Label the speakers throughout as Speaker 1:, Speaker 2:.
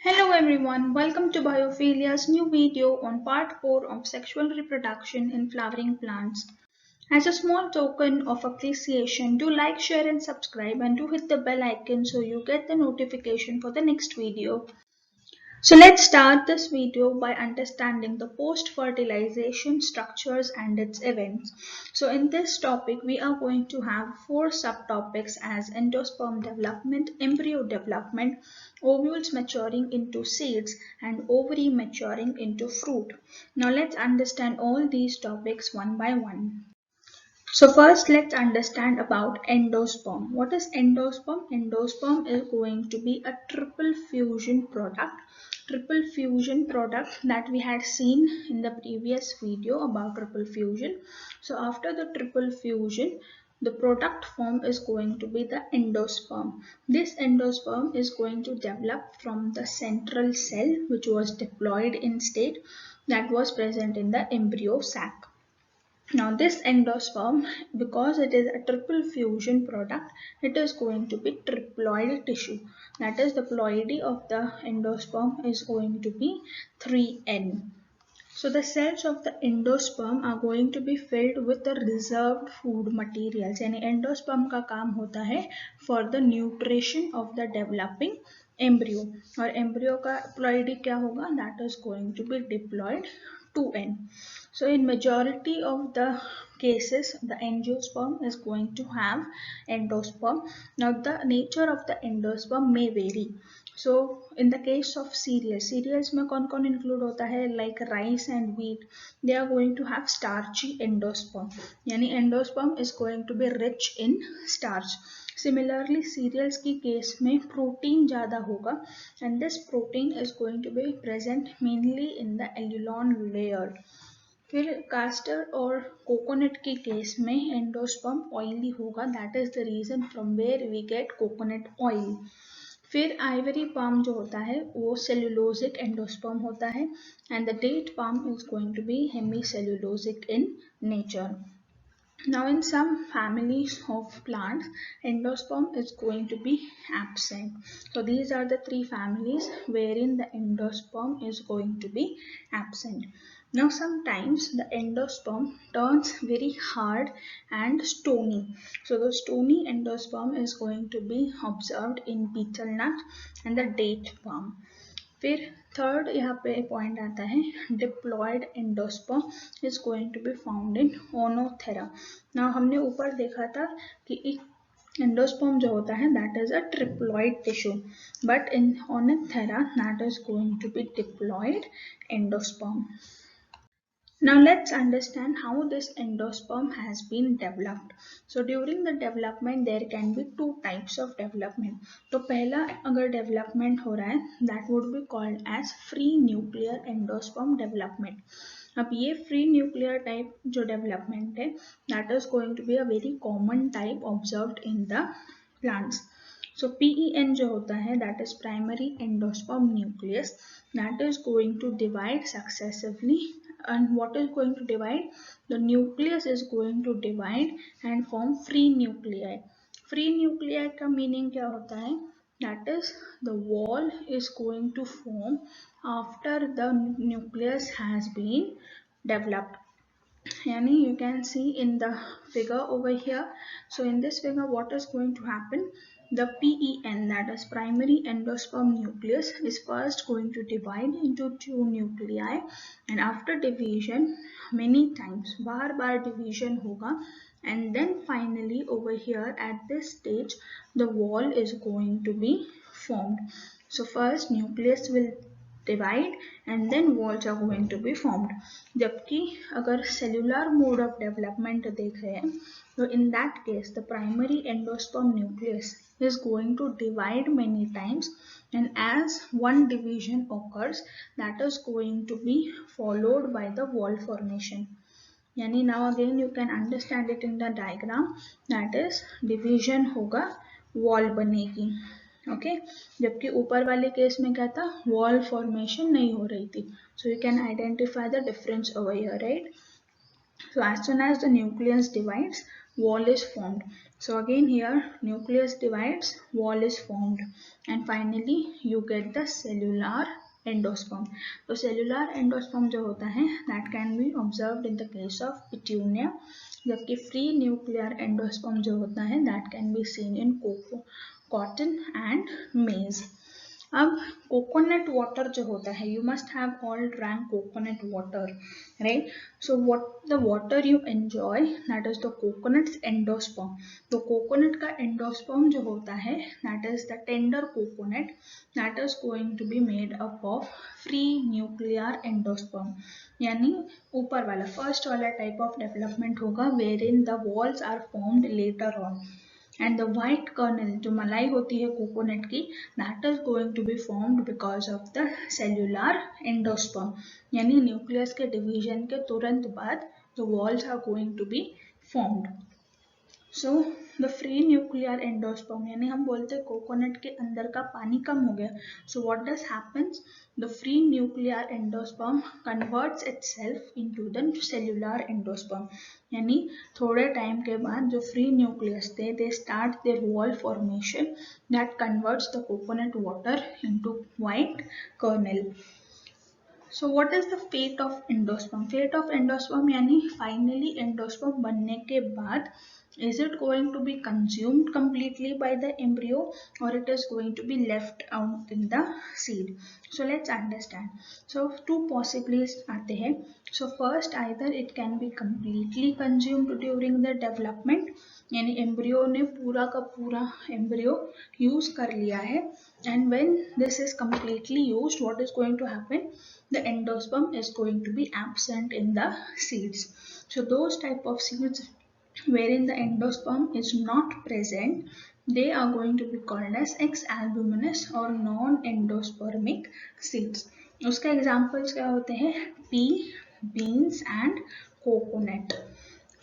Speaker 1: Hello everyone, welcome to Biophilia's new video on part 4 of sexual reproduction in flowering plants. As a small token of appreciation, do like, share and subscribe and do hit the bell icon so you get the notification for the next video. So let's start this video by understanding the post-fertilization structures and its events. So in this topic, we are going to have 4 subtopics as endosperm development, embryo development, ovules maturing into seeds, and ovary maturing into fruit. Now let's understand all these topics one by one. So first let's understand about endosperm. What is endosperm? Endosperm is going to be a triple fusion product. Triple fusion product that we had seen in the previous video about triple fusion. So after the triple fusion, the product form is going to be the endosperm. This endosperm is going to develop from the central cell which was diploid in state that was present in the embryo sac. Now this endosperm, because it is a triple fusion product, it is going to be triploid tissue. That is, the ploidy of the endosperm is going to be 3N. So the cells of the endosperm are going to be filled with the reserved food materials. यानी endosperm का काम होता है for the nutrition of the developing embryo. और embryo का ploidy क्या होगा? That is going to be diploid 2N. So in majority of the cases, the angiosperm is going to have endosperm. Now the nature of the endosperm may vary. So in the case of cereals में कौन-कौन include होता है like rice and wheat, they are going to have starchy endosperm. यानी endosperm is going to be rich in starch. Similarly, cereals की case में protein ज़्यादा होगा and this protein is going to be present mainly in the allelon layer. फिर castor और coconut की case में endosperm oily होगा, that is the reason from where we get coconut oil. फिर आइवरी पाम जो होता है वो सेल्यूलोजिक एंडोस्पर्म होता है and the date palm is going to be hemicellulosic in nature. Now in some families of plants, endosperm is going to be absent. So these are the 3 families wherein the endosperm is going to be absent. Now sometimes the endosperm turns very hard and stony. So the stony endosperm is going to be observed in betel nut and the date palm. फिर third यहाँ पे point आता है diploid endosperm is going to be found in Oenothera. Now हमने ऊपर देखा था कि एंडोस्पर्म जो होता है that is a triploid tissue, but in Oenothera that is going to be diploid endosperm. Now let's understand how this endosperm has been developed. So during the development there can be 2 types of development. तो पहला अगर development हो रहा है that would be called as free nuclear endosperm development. अब ये free nuclear type जो development है that is going to be a very common type observed in the plants. So PEN जो होता है that is primary endosperm nucleus that is going to divide successively. And what is going to divide? The nucleus is going to divide and form free nuclei. Free nuclei का meaning क्या होता है? That is, the wall is going to form after the nucleus has been developed. Yani you can see in the figure over here. So in this figure what is going to happen? The PEN, that is primary endosperm nucleus, is first going to divide into 2 nuclei and after division many times bar division होगा and then finally over here at this stage the wall is going to be formed. So first nucleus will divide and then walls are going to be formed. जबकि अगर cellular mode of development देख रहे हैं तो in that case the primary endosperm nucleus is going to divide many times and as one division occurs that is going to be followed by the wall formation. Yani now again you can understand it in the diagram, that is division होगा wall बनेगी. Okay जबकि ऊपर वाले case में क्या था wall formation नहीं हो रही थी. So you can identify the difference over here, right. So as soon as the nucleus divides, wall is formed. So again here nucleus divides, wall is formed, and finally you get the cellular endosperm. So cellular endosperm जो होता है that can be observed in the case of petunia, जबकि free nuclear endosperm जो होता है that can be seen in cocoa, cotton and maize. अब coconut water जो होता है, you must have all drank coconut water, right? So what the water you enjoy, that is the coconut's endosperm. तो coconut का endosperm जो होता है that is the tender coconut, that is going to be made up of free nuclear endosperm. यानी ऊपर वाला first वाला type of development होगा where in the walls are formed later on, and the white kernel जो मलाई होती है coconut की, that is going to be formed because of the cellular endosperm. यानी न्यूक्लियस के डिवीजन के तुरंत बाद the walls are going to be formed. So the free nuclear endosperm, यानी हम बोलते हैं कोकोनट के अंदर का पानी कम हो गया. So what does happens, the free nuclear endosperm converts itself into the cellular endosperm. यानी थोड़े टाइम के बाद जो फ्री न्यूक्लियस थे they start their wall formation that converts the coconut water into white kernel. So what is the fate of endosperm? Fate of endosperm यानी finally endosperm बनने के बाद is it going to be consumed completely by the embryo or it is going to be left out in the seed? So let's understand. So two possibilities आते हैं. So first either it can be completely consumed during the development, यानी embryo ने पूरा का पूरा embryo use कर लिया है, and when this is completely used, what is going to happen? The endosperm is going to be absent in the seeds. So those type of seeds wherein the endosperm is not present, they are going to be called as ex-albuminous or non-endospermic seeds. उसका examples क्या होते हैं? pea, beans and coconut.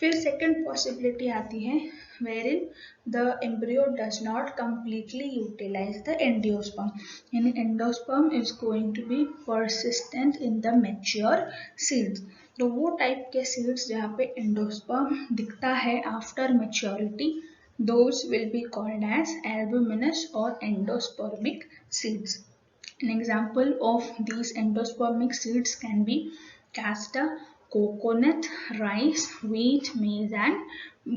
Speaker 1: फिर second possibility आती है wherein the embryo does not completely utilize the endosperm, यानी endosperm is going to be persistent in the mature seeds. तो वो टाइप के सीड्स जहाँ पे एंडोस्पर्म दिखता है after maturity, those will be called as albuminous or endospermic seeds. An example of these endospermic seeds can be castor, coconut, rice, wheat, maize and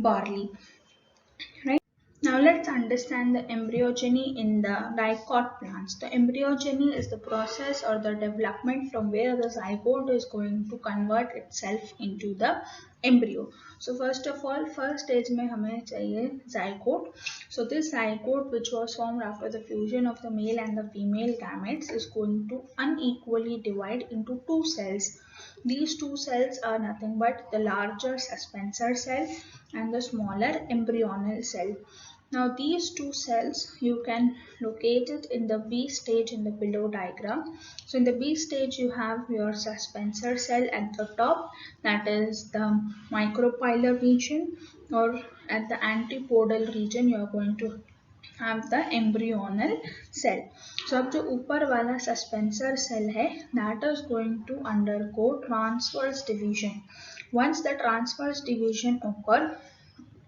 Speaker 1: barley. Right? Now let's understand the embryogeny in the dicot plants. The embryogeny is the process or the development from where the zygote is going to convert itself into the embryo. So first of all, first stage में हमें चाहिए zygote. So this zygote which was formed after the fusion of the male and the female gametes is going to unequally divide into two cells. These two cells are nothing but the larger suspensor cell and the smaller embryonal cell. Now these two cells you can locate it in the B stage in the below diagram. So in the B stage you have your suspensor cell at the top, that is the micropylar region, or at the antipodal region you are going to have the embryonal cell. So अब जो ऊपर वाला suspensor cell है that is going to undergo transverse division. Once the transverse division occur,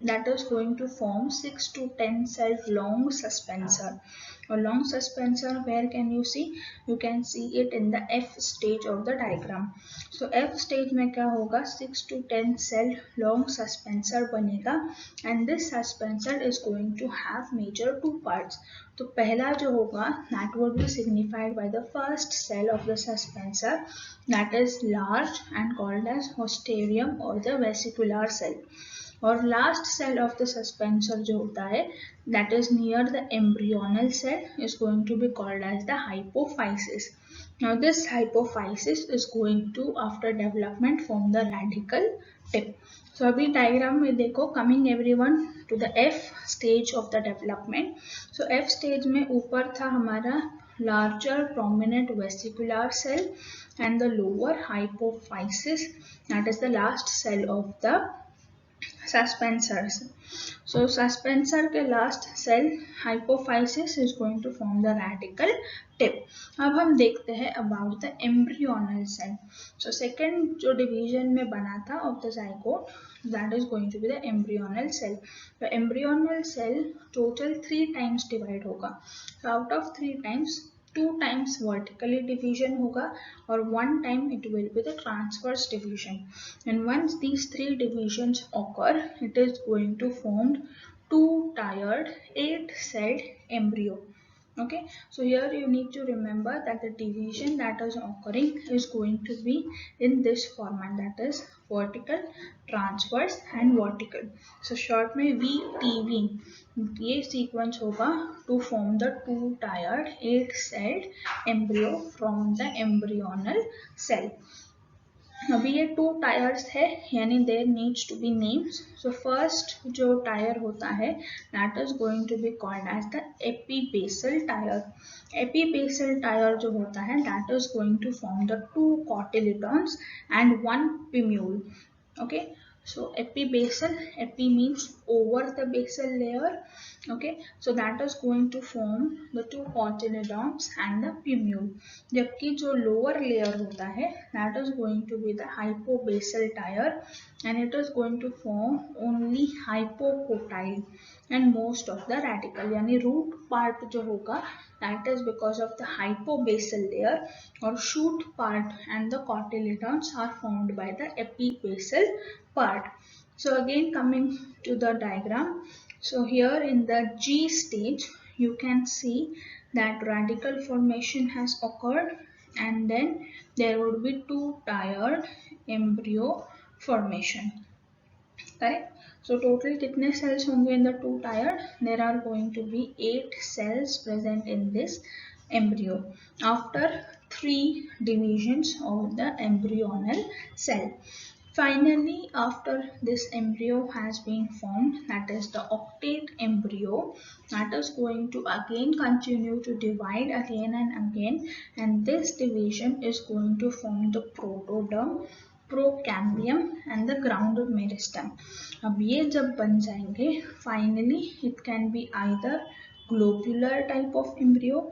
Speaker 1: that is going to form 6 to 10 cell long suspensor. A long suspensor, where can you see? You can see it in the F stage of the diagram. So F stage में क्या होगा? 6 to 10 cell long suspensor बनेगा, and this suspensor is going to have major two parts. तो पहला जो होगा that would be signified by the first cell of the suspensor, that is large and called as ostium or the vesicular cell. और last cell of the suspensor जो होता है that is near the embryonal cell is going to be called as the hypophysis. Now this hypophysis is going to after development form the radical tip. So अभी diagram में देखो, coming everyone to the F stage of the development. So F stage में ऊपर था हमारा larger prominent vesicular cell and the lower hypophysis, that is the last cell of the suspensors. So suspensor के last cell hypophysis is going to form the radical tip. अब हम देखते हैं about the embryonal cell. So second जो division में बना था of the zygote, that is going to be the embryonal cell. The embryonal cell total 3 times divide होगा. So out of 3 times, 2 times vertically division होगा और 1 time it will be the transverse division. And once these 3 divisions occur, it is going to form 2 tiered 8-celled embryo. Okay, so here you need to remember that the division that is occurring is going to be in this format, that is vertical, transverse and vertical. So short में VTV ये sequence होगा to form the 2 tiered 8-celled embryo from the embryonal cell. अभी ये 2 tiers है यानी there needs to be names. So first जो tier होता है that is going to be called as the epibasal tier. Epibasal tier जो होता है that is going to form the 2 cotyledons and 1 plumule. Okay, so epibasal, epi means over the basal layer. Okay, so that is going to form the 2 cotyledons and the plumule. जबकि जो lower layer होता है that is going to be the hypobasal tier and it is going to form only hypocotyle and most of the radical. यानी root part जो होगा that is because of the hypobasal layer, or shoot part and the cotyledons are formed by the epibasal part. So again coming to the diagram, so here in the G stage you can see that radical formation has occurred and then there would be 2 tiered embryo formation. Correct. So total कितने cells होंगे in the 2 tiered? There are going to be 8 cells present in this embryo after 3 divisions of the embryonal cell. Finally, after this embryo has been formed, that is the octate embryo, that is going to again continue to divide again and again, and this division is going to form the protoderm, procambium and the grounded meristem. अब ये जब बन जाएंगे finally it can be either globular type of embryo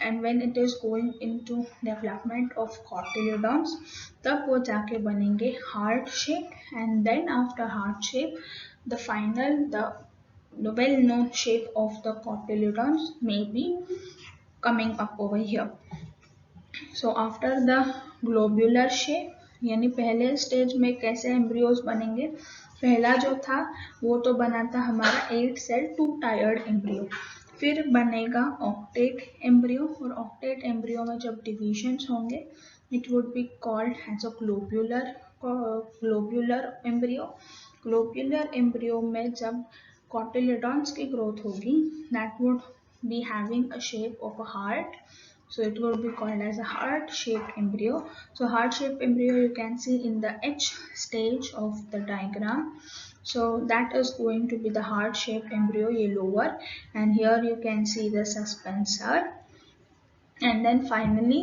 Speaker 1: and when it is going into development of cotyledons तब वो जाके बनेंगे heart shape and then after heart shape the final the well known shape of the cotyledons may be coming up over here. So after the globular shape यानी पहले stage में कैसे embryos बनेंगे, पहला जो था वो तो बना था हमारा 8 सेल 2 टायर्ड एम्ब्रियो. फिर बनेगा ऑक्टेट एम्ब्रियो और ऑक्टेट एम्ब्रियो में जब डिविजन्स होंगे it would be called as a globular embryo. Globular embryo में जब कॉटिलेडॉन्स की ग्रोथ होगी that would be having a shape of a heart. So it will be called as a heart-shaped embryo. So heart-shaped embryo you can see in the H stage of the diagram. So that is going to be the heart-shaped embryo, ye lower, and here you can see the suspensor. And then finally,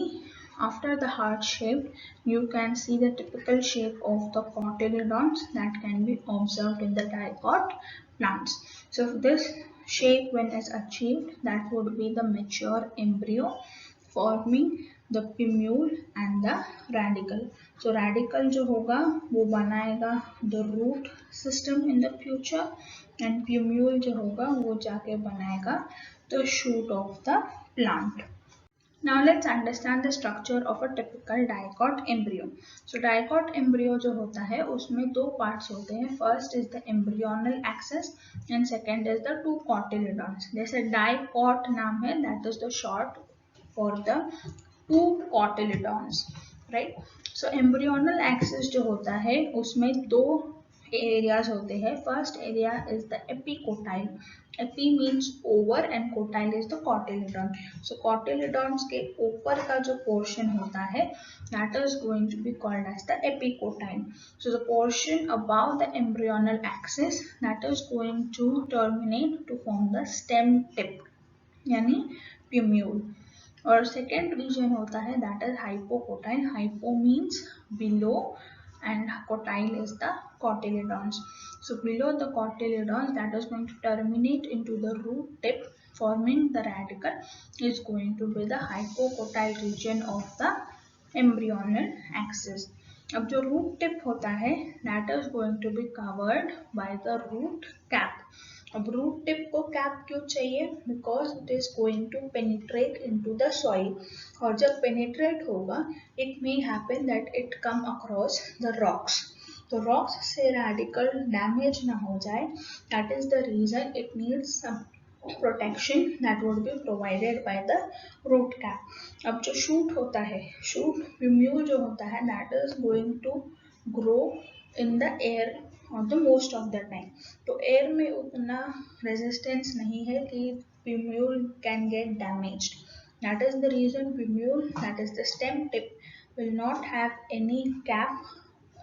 Speaker 1: after the heart-shaped, you can see the typical shape of the cotyledons that can be observed in the dicot plants. So this shape when is achieved, that would be the mature embryo forming the plumule and the radical. So radical जो होगा वो बनाएगा the root system in the future and plumule जो होगा वो जाके बनाएगा the shoot of the plant. Now let's understand the structure of a typical dicot embryo. So dicot embryo जो होता है उसमें 2 parts होते हैं. First is the embryonal axis and second is the 2 cotyledons. जैसे dicot नाम है, that is the short for the 2 cotyledons, right? So embryonal axis जो होता है उसमें 2 areas होते हैं. First area is the epicotyle. Epi means over and cotyle is the cotyledon. So cotyledons के ऊपर का जो portion होता है that is going to be called as the epicotyle. So the portion above the embryonal axis that is going to terminate to form the stem tip यानी plumule. और second reason होता है that is hypocotyl. Hypo means below and cotyle is the cotyledons. So below the cotyledons, that is going to terminate into the root tip forming the radicle, is going to be the hypocotyle region of the embryonal axis. अब जो root tip होता है that is going to be covered by the root cap. अब root tip को cap क्यों चाहिए? Because it is going to penetrate into the soil, और जब पेनिट्रेट होगा it may happen that it come across the rocks, तो rocks से radicle damage ना हो जाए, that is the reason it needs some protection that would be provided by the root cap. अब जो shoot होता है, shoot plumule जो होता है, that is going to grow in the air or the most of the time. तो air में उतना resistance नहीं है कि plumule can get damaged. That is the reason plumule, that is the stem tip, will not have any cap,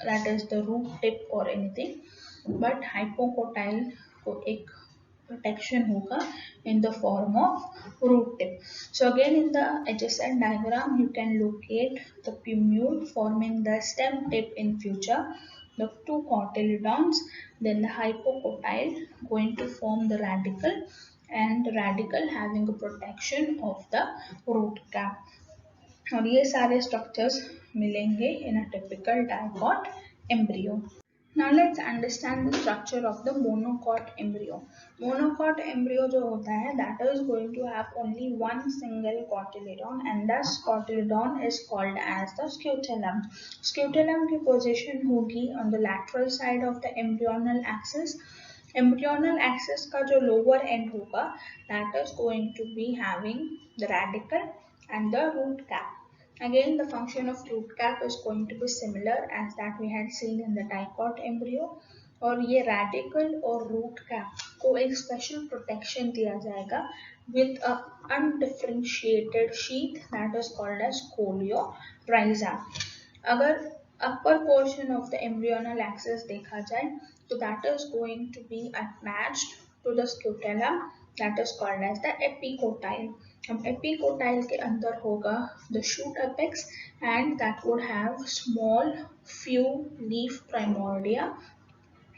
Speaker 1: that is the root tip or anything, but hypocotyle को एक protection होगा in the form of root tip. So again in the adjacent diagram you can locate the plumule forming the stem tip in future, the two cotyledons, then the hypocotyle going to form the radicle, and the radicle having a protection of the root cap. और ये सारे structures मिलेंगे in a typical dicot embryo. Now let's understand the structure of the monocot embryo. Monocot embryo जो होता है, that is going to have only one single cotyledon, and thus cotyledon is called as the scutellum. Scutellum की position होगी on the lateral side of the embryonal axis. Embryonal axis का जो lower end होगा, that is going to be having the radicle and the root cap. Again, the function of root cap is going to be similar as that we had seen in the dicot embryo, और ये radicle और root cap को एक special protection दिया जाएगा with a undifferentiated sheath that is called as coleorhiza. अगर upper portion of the embryonal axis देखा जाए, तो that is going to be attached to the scutellum, that is called as the epicotyle. अब epicotyle के अंदर होगा the shoot apex, and that would have small few leaf primordia,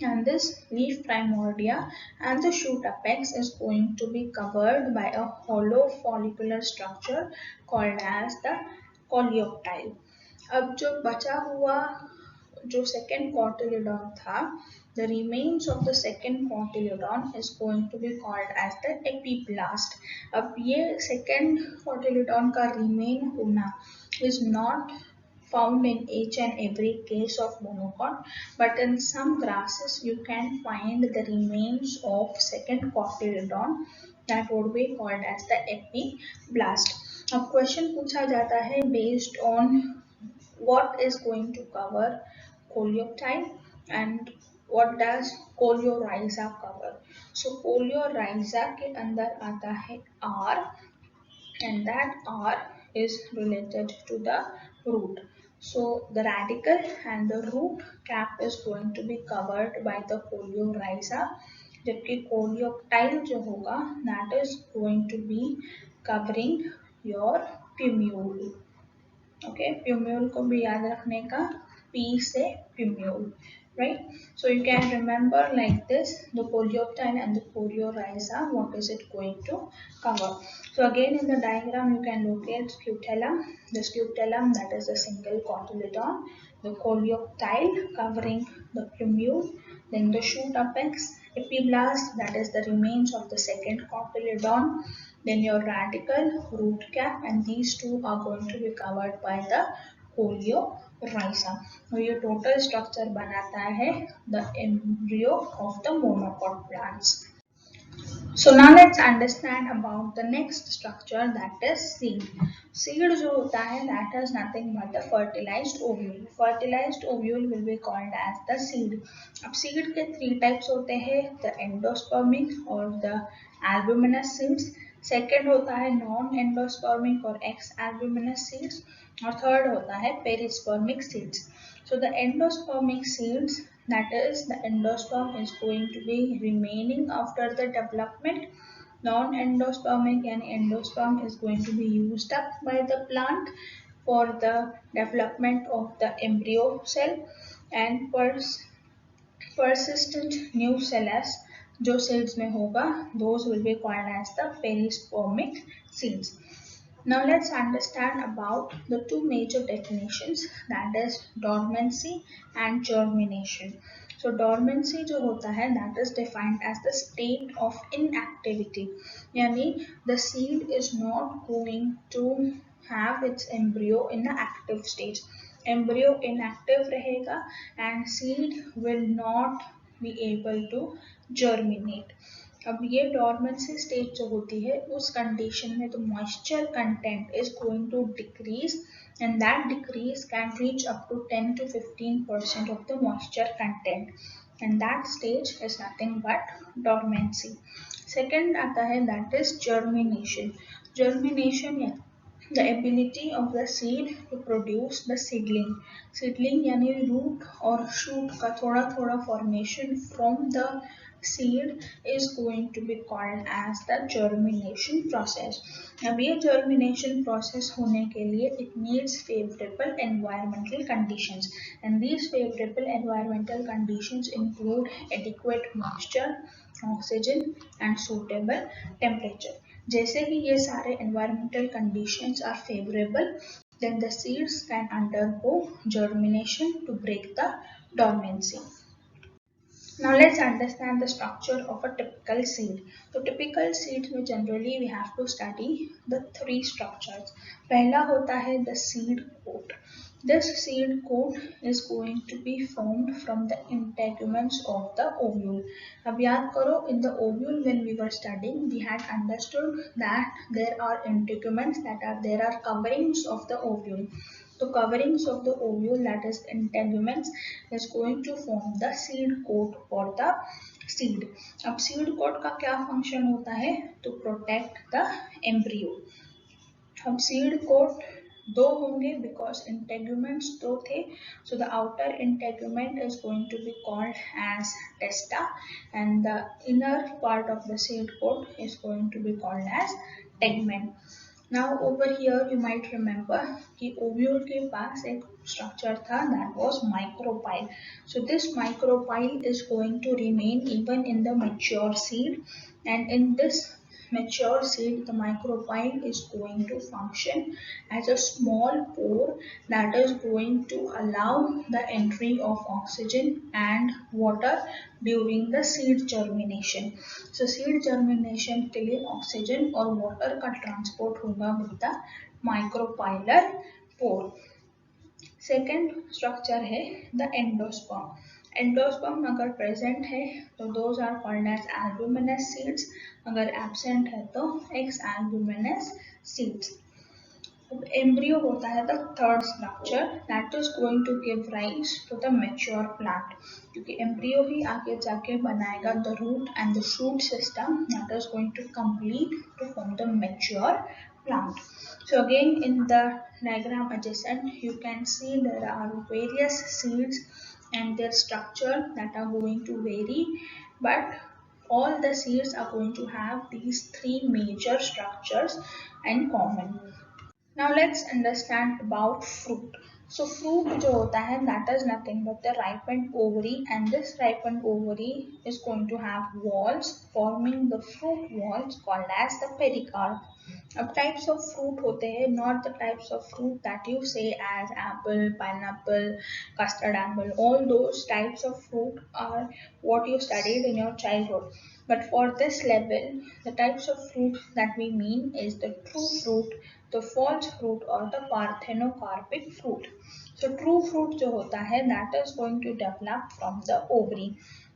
Speaker 1: and this leaf primordia and the shoot apex is going to be covered by a hollow follicular structure called as the coleoptile. अब जो बचा हुआ जो second cotyledon था, the remains of the second cotyledon is going to be called as the epiblast. अब ये second cotyledon का remain होना is not found in each and every case of monocot, but in some grasses you can find the remains of second cotyledon, that would be called as the epiblast. अब question पूछा जाता है based on what is going to cover coleoptile and what does coleorhiza cover. So coleorhiza के अंदर आता है R, and that R is related to the root. So the radicle and the root cap is going to be covered by the coleorhiza, जबकि coleoptile जो होगा that is going to be covering your plumule. Okay, plumule को भी याद रखने का, P से plumule, right? So you can remember like this, the coleoptile and the coleorhiza, what is it going to cover. So again in the diagram you can locate scutellum, the scutellum that is a single cotyledon, the coleoptile covering the plumule, then the shoot apex, epiblast that is the remains of the second cotyledon, then your radicle, root cap, and these two are going to be covered by the coleorhiza. तो ये total structure बनाता है the embryo of the monocot plants. So now let's understand about the next structure, that is seed. Seed जो होता है that is nothing but the fertilized ovule. Fertilized ovule will be called as the seed. अब seed के three types होते हैं, the endospermic और the albuminous seeds. Second होता है नॉन एंडोस्पर्मिक और एक्स एल्ब्यूमिनस सीड्स, और थर्ड होता है perispermic seeds. So the endospermic seeds, that is the endosperm is going to be remaining after the development. Non-endospermic and endosperm is going to be used up by the plant for the development of the embryo cell. and persistent new cells जो seeds में होगा, those will be called as the perispermic seeds. Now let's understand about the two major definitions, that is dormancy and germination. So dormancy जो होता है that is defined as the state of inactivity, यानी the seed is not going to have its embryo in the active stage. Embryo inactive रहेगा and seed will not be able to germinate. अब ये dormancy stage जो होती है उस condition में तो moisture content is going to decrease and that decrease can reach up to 10 to 15% of the moisture content and that stage is nothing but dormancy. Second आता है that is germination. Germination the ability of the seed to produce the seedling. Seedling यानी root और shoot का थोड़ा थोड़ा formation from the seed is going to be called as the germination process. अब ये germination process होने के लिए it needs favorable environmental conditions, and these favorable environmental conditions include adequate moisture, oxygen and suitable temperature. जैसे ही ये सारे environmental conditions are favorable, then the seeds can undergo germination to break the dormancy. Now let's understand the structure of a typical seed. So typical seeds में generally we have to study the three structures. पहला होता है the seed coat. This seed coat is going to be formed from the integuments of the ovule. अब याद करो, in the ovule when we were studying we had understood that there are integuments, there are coverings of the ovule. The coverings of the ovule, that is integuments, is going to form the seed coat for the seed. अब seed coat का क्या function होता है? To protect the embryo. अब seed coat दो होंगे because integuments दो थे, so the outer integument is going to be called as testa and the inner part of the seed coat is going to be called as tegmen. Now over here you might remember कि ovule के पास एक structure था that was micropyle. So this micropyle is going to remain even in the mature seed, and in this mature seed the micropyle is going to function as a small pore that is going to allow the entry of oxygen and water during the seed germination. So seed germination के लिए oxygen और water का transport होगा with the micropylar pore. Second structure है the endosperm. Endosperm अगर present है तो those are called as albuminous seeds, अगर एब्सेंट है तो एक्स एल्बुमिनस सीड्स. एम्ब्रियो होता है the third structure that is going to give rise to the mature plant, क्योंकि एम्ब्रियो ही आगे जाके बनाएगा the root and the shoot system that is going to complete to form the mature plant. So again in the diagram adjacent you can see there are various seeds and their structure that are going to vary, but all the seeds are going to have these three major structures in common. Now let's understand about fruit. So fruit जो होता है that is nothing but the ripened ovary, and this ripened ovary is going to have walls forming the fruit walls called as the pericarp. अब types of fruit होते हैं, not the types of fruit that you say as apple, pineapple, custard apple. All those types of fruit are what you studied in your childhood. But for this level, the types of fruit that we mean is the true fruit, the false fruit or the parthenocarpic fruit. So true fruit जो होता है that is going to develop from the ovary.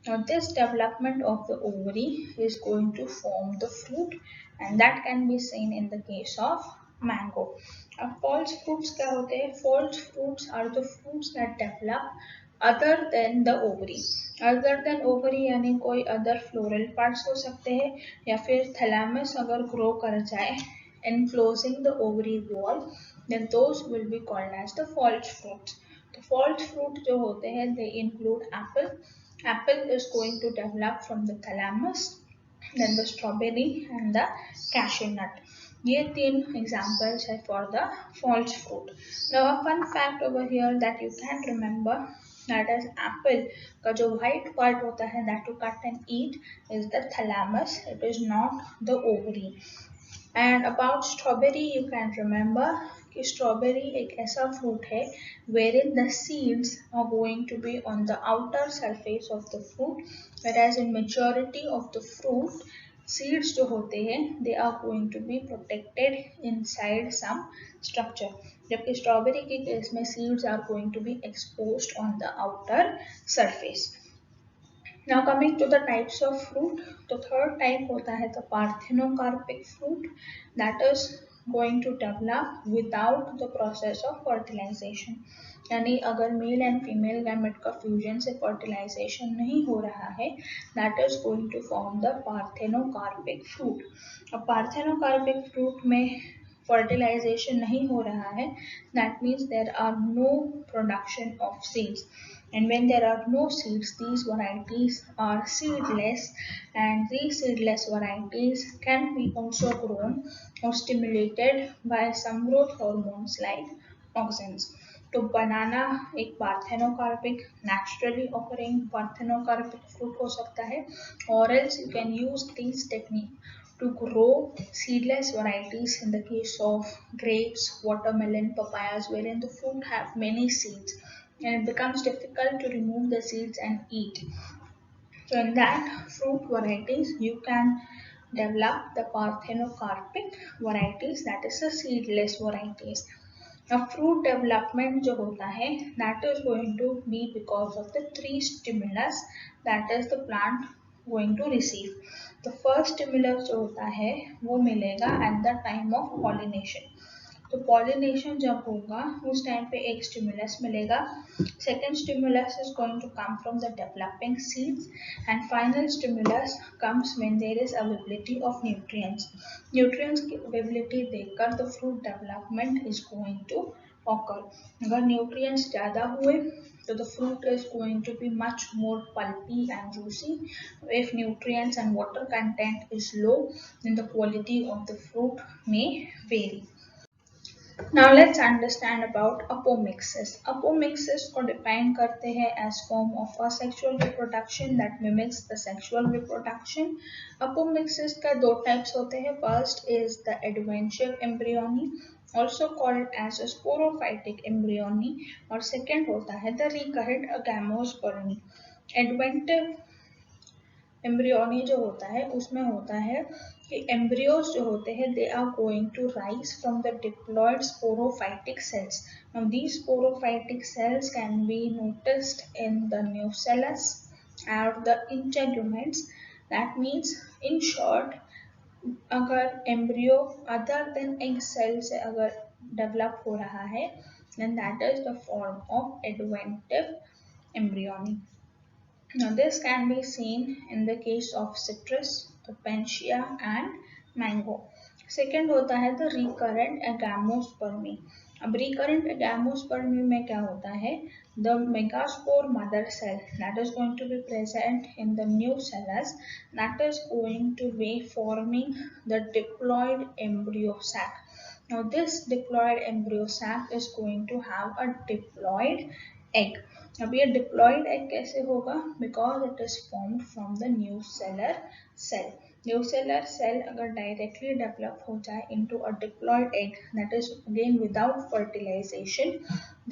Speaker 1: Now this development of the ovary is going to form the fruit, and that can be seen in the case of mango. अब false fruits क्या होते हैं? False fruits are the fruits that develop other than the ovary. Other than ovary यानी कोई other floral parts हो सकते हैं, या फिर thalamus अगर grow कर जाए enclosing the ovary wall, then those will be called as the false fruits. The false fruit जो होते हैं they include apple. Apple is going to develop from the thalamus, then the strawberry and the cashew nut. ये तीन examples है for the false fruit. Now a fun fact over here that you can remember that is apple का जो white part होता है that to cut and eat is the thalamus. It is not the ovary. And about strawberry, you can remember कि strawberry एक ऐसा fruit है wherein the seeds are going to be on the outer surface of the fruit, whereas in maturity of the fruit, seeds जो होते हैं they are going to be protected inside some structure, जबकि strawberry के case में seeds are going to be exposed on the outer surface. Now coming to the types of fruit, the third type होता है the parthenocarpic fruit, that is going to develop without the process of fertilization. यानी अगर male and female gamete का fusion से fertilisation नहीं हो रहा है, that is going to form the parthenocarpic fruit. अब parthenocarpic fruit में fertilization नहीं हो रहा है, that means there are no production of seeds. And when there are no seeds, these varieties are seedless, and these seedless varieties can be also grown or stimulated by some growth hormones like auxins. तो बनाना एक parthenocarpic naturally occurring parthenocarpic fruit हो सकता है, or else you can use this technique to grow seedless varieties in the case of grapes, watermelon, papayas, wherein the fruit have many seeds and it becomes difficult to remove the seeds and eat. So in that fruit varieties, you can develop the parthenocarpic varieties, that is the seedless varieties. Now fruit development जो होता है, that is going to be because of the three stimulus that is the plant going to receive. The first stimulus जो होता है वो मिलेगा at the time of pollination. तो pollination जब होगा उस टाइम पे एक स्टिमुलस मिलेगा. Second stimulus is going to come from the developing seeds and final stimulus comes when there is availability of nutrients. Nutrients की अवेलेबिलिटी देखकर the fruit development is going to occur. अगर nutrients ज़्यादा हुए तो the fruit is going to be much more pulpy and juicy. If nutrients and water content is low, then the quality of the fruit may vary. Now let's understand about apomixis. Apomixis को define करते हैं as form of a sexual reproduction that mimics the sexual reproduction. Apomixis का दो types होते हैं. First is the advential embryony, also called as a sporophytic embryony, और second होता है the recurrent gamospermy. Adventive embryony जो होता है उसमें होता है कि एम्ब्रियोज जो होते हैं they are going to rise from the diploid sporophytic cells. Now these sporophytic cells can be noticed in the nucellus और the integuments. That means in short, अगर embryo other than egg cell से अगर develop हो रहा है then that is the form of adventive embryony. Now this can be seen in the case of citrus, opensia and mango. Second होता है the recurrent agamospermy. अब recurrent agamospermy में क्या होता है, the megaspore mother cell that is going to be present in the nucellus, that is going to be forming the diploid embryo sac. Now this diploid embryo sac is going to have a diploid egg. अब ये diploid egg कैसे होगा, because it is formed from the nucellar cell. Nucellar cell अगर directly develop हो जाए into a diploid egg that is again without fertilisation,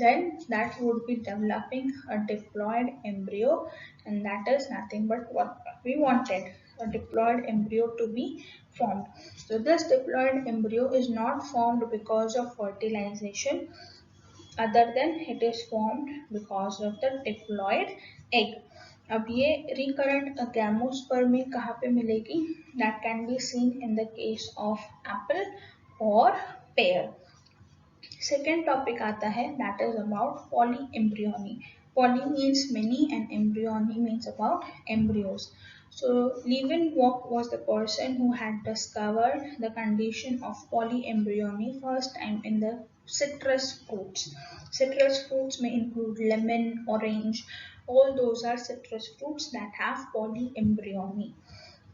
Speaker 1: then that would be developing a diploid embryo, and that is nothing but what we wanted, a diploid embryo to be formed. So this diploid embryo is not formed because of fertilization, other than it is formed because of the diploid egg. अब ये recurrent gamospermy कहाँ पे मिलेगी, that can be seen in the case of apple or pear. Second topic आता है that is about polyembryony. Poly means many and embryony means about embryos. So Leeuwenhoek was the person who had discovered the condition of polyembryony first time in the citrus fruits. Citrus fruits may include lemon, orange, all those are citrus fruits that have polyembryony.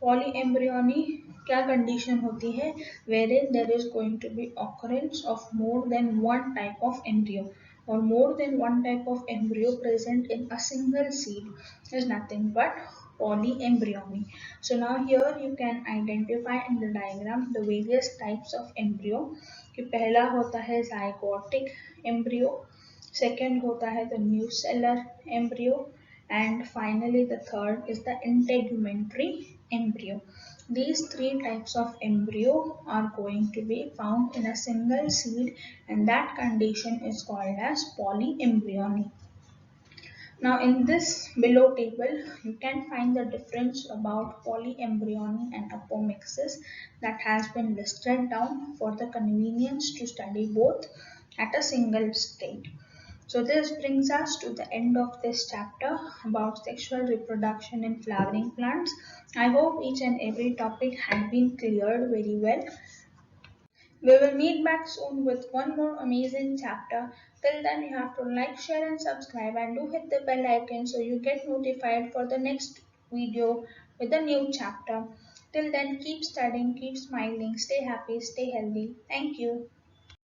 Speaker 1: Polyembryony क्या condition होती है, wherein there is going to be occurrence of more than one type of embryo. or more than one type of embryo present in a single seed is nothing but polyembryony. So now here you can identify in the diagram the various types of embryo. कि पहला होता है zygotic embryo, second होता है the nucellar embryo, and finally the third is the integumentary embryo. These three types of embryo are going to be found in a single seed, and that condition is called as polyembryony. Now in this below table, you can find the difference about polyembryony and apomixis that has been listed down for the convenience to study both at a single state. So this brings us to the end of this chapter about sexual reproduction in flowering plants. I hope each and every topic had been cleared very well. We will meet back soon with one more amazing chapter. Till then, you have to like, share, and subscribe, and do hit the bell icon so you get notified for the next video with a new chapter. Till then, keep studying, keep smiling, stay happy, stay healthy. Thank you.